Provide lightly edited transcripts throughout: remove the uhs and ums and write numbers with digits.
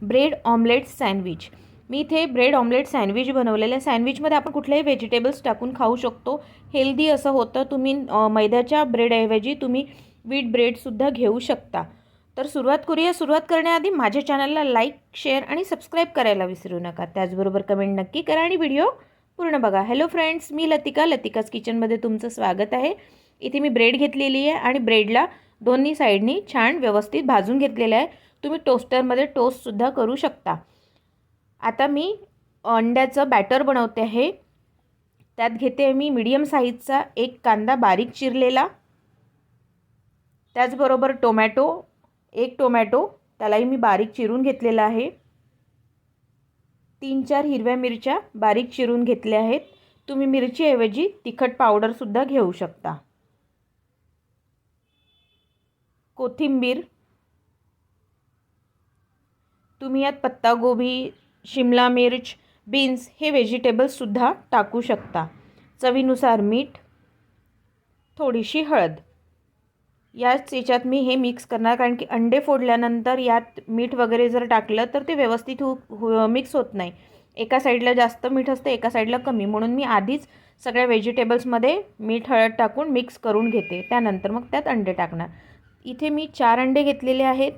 Bread omelette sandwich. मी इथे bread omelette sandwich बनवलेलं आहे। सँडविचमध्ये आपण कुठलेही व्हेजिटेबल्स टाकून खाऊ शकतो, हेल्दी असं होतं। तुम्ही मैद्याच्या ब्रेडऐवजी तुम्ही व्हीट ब्रेडसुद्धा घेऊ शकता। तर सुरुवात करूया। सुरुवात करण्याआधी माझ्या चॅनलला लाईक, शेअर आणि सबस्क्राईब करायला विसरू नका। त्याचबरोबर कमेंट नक्की करा आणि व्हिडिओ पूर्ण बघा। हॅलो फ्रेंड्स, मी लतिका, लतिकाज किचनमध्ये तुमचं स्वागत आहे। इथे मी ब्रेड घेतलेली आहे आणि ब्रेडला दोन्ही साईडनी छान व्यवस्थित भाजून घेतलेलं आहे। तुम्ही टोस्टरमध्ये टोस्टसुद्धा करू शकता। आता मी अंड्याचं बॅटर बनवते आहे। त्यात घेते मी मीडियम साईजचा एक कांदा बारीक चिरलेला, त्याचबरोबर एक टोमॅटो त्यालाही मी बारीक चिरून घेतलेला आहे। 3-4 हिरव्या मिरच्या बारीक चिरून घेतल्या आहेत। तुम्ही मिरचीऐवजी तिखट पावडरसुद्धा घेऊ शकता। कोथिंबीर, तुम्ही यात पत्तागोबी, शिमला मिर्च, बीन्स हे व्हेजिटेबल्ससुद्धा टाकू शकता। चवीनुसार मीठ, थोडीशी हळद। याच्यात मी हे मिक्स करणार, कारण की अंडे फोडल्यानंतर यात मीठ वगैरे जर टाकलं तर ते व्यवस्थित मिक्स होत नाही। एका साईडला जास्त मीठ असतं, एका साईडला कमी, म्हणून मी आधीच सगळ्या व्हेजिटेबल्समध्ये मीठ हळद टाकून मिक्स करून घेते। त्यानंतर मग त्यात अंडे टाकणार। इथे मी 4 अंडे घेतलेले आहेत।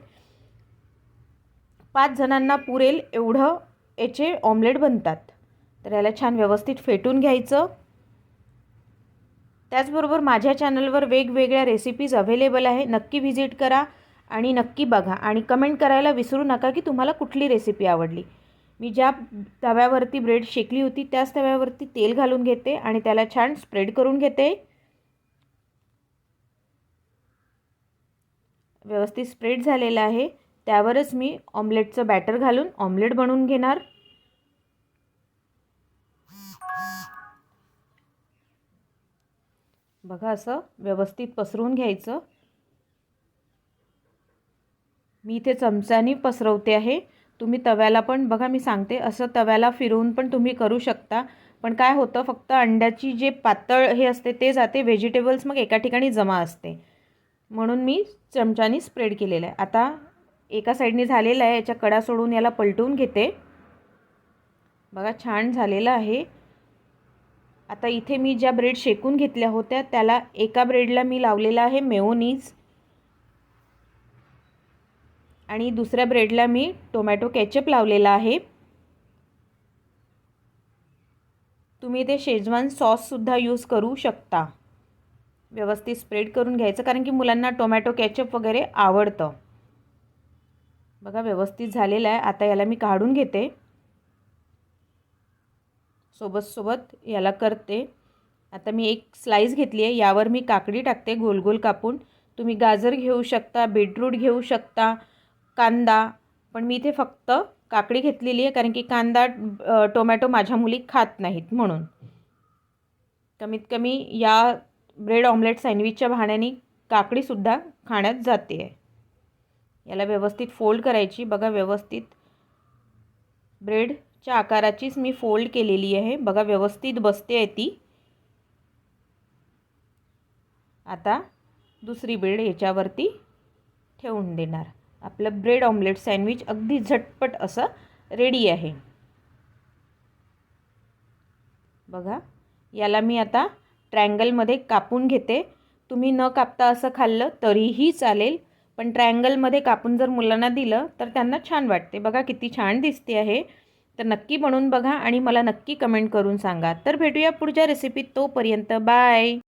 5 जणांना पुरेल एवढं याचे ऑमलेट बनतात। तर याला छान व्यवस्थित फेटून घ्यायचं। त्याचबरोबर माझ्या चॅनलवर वेगवेगळ्या रेसिपीज अवेलेबल आहे, नक्की व्हिजिट करा आणि नक्की बघा आणि कमेंट करायला विसरू नका की तुम्हाला कुठली रेसिपी आवडली। मी ज्या तव्यावरती ब्रेड शेकली होती त्याच तव्यावरती तेल घालून घेते आणि त्याला छान स्प्रेड करून घेते। व्यवस्थित स्प्रेड झालेला आहे, त्यावरच मी ऑमलेटचं बॅटर घालून ऑमलेट बनवून घेणार। बघा, असं व्यवस्थित पसरवून घ्यायचं। मी इथे चमच्याने पसरवते आहे। तुम्ही तव्याला पण बघा, मी सांगते असं तव्याला फिरवून पण तुम्ही करू शकता। पण काय होतं, फक्त अंड्याची जे पातळ हे असते ते जाते, व्हेजिटेबल्स मग एका ठिकाणी जमा असते, म्हणून मी चमच्याने स्प्रेड केलेलं आहे। आता एका साईडने झालेलं आहे, याच्या कडा सोडून याला पलटवून घेते। बघा, छान झालेलं आहे। आता इथे मी ज्या ब्रेड शेकून घेतल्या होत्या त्याला एका ब्रेडला मी लावलेला आहे मेयोनीज आणि दुसऱ्या ब्रेडला मी टोमॅटो केचप लावलेला आहे। तुम्ही इथे शेजवान सॉससुद्धा यूज करू शकता। व्यवस्थित स्प्रेड करून घ्यायचं, कारण की मुलांना टोमॅटो केचप वगैरे आवडतं। बघा, व्यवस्थित झालेलं आहे। आता याला मी काढून घेते, सोबत याला करते। आता मी एक स्लाइस घेतली आहे, यावर मी काकडी टाकते गोल गोल कापून। तुम्ही गाजर घेऊ शकता, बीटरूट घेऊ शकता, कांदा, पण मी इथे फक्त काकडी घेतलेली आहे, कारण की कांदा टोमॅटो माझ्या मुली खात नाहीत, म्हणून कमीत कमी या ब्रेड ऑमलेट सँडविचच्या बहाण्याने काकडीसुद्धा खाण्यात जाते आहे। याला व्यवस्थित फोल्ड करायची। बघा, व्यवस्थित ब्रेडच्या आकाराचीच मी फोल्ड केलेली आहे। बघा, व्यवस्थित बसते आहे ती। आता दुसरी ब्रेड याच्यावरती ठेवून देणार। आपलं ब्रेड ऑमलेट सँडविच अगदी झटपट असं रेडी आहे। बघा, याला मी आता ट्रायंगलमध्ये कापून घेते। तुम्ही न कापता असं खाल्लं तरीही चालेल, पण ट्रायंगलमध्ये कापून जर मुलांना दिलं तर त्यांना छान वाटते। बघा, किती छान दिसते आहे। तर नक्की बनवून बघा आणि मला नक्की कमेंट करून सांगा। तर भेटूया पुढच्या रेसिपीत, तोपर्यंत बाय।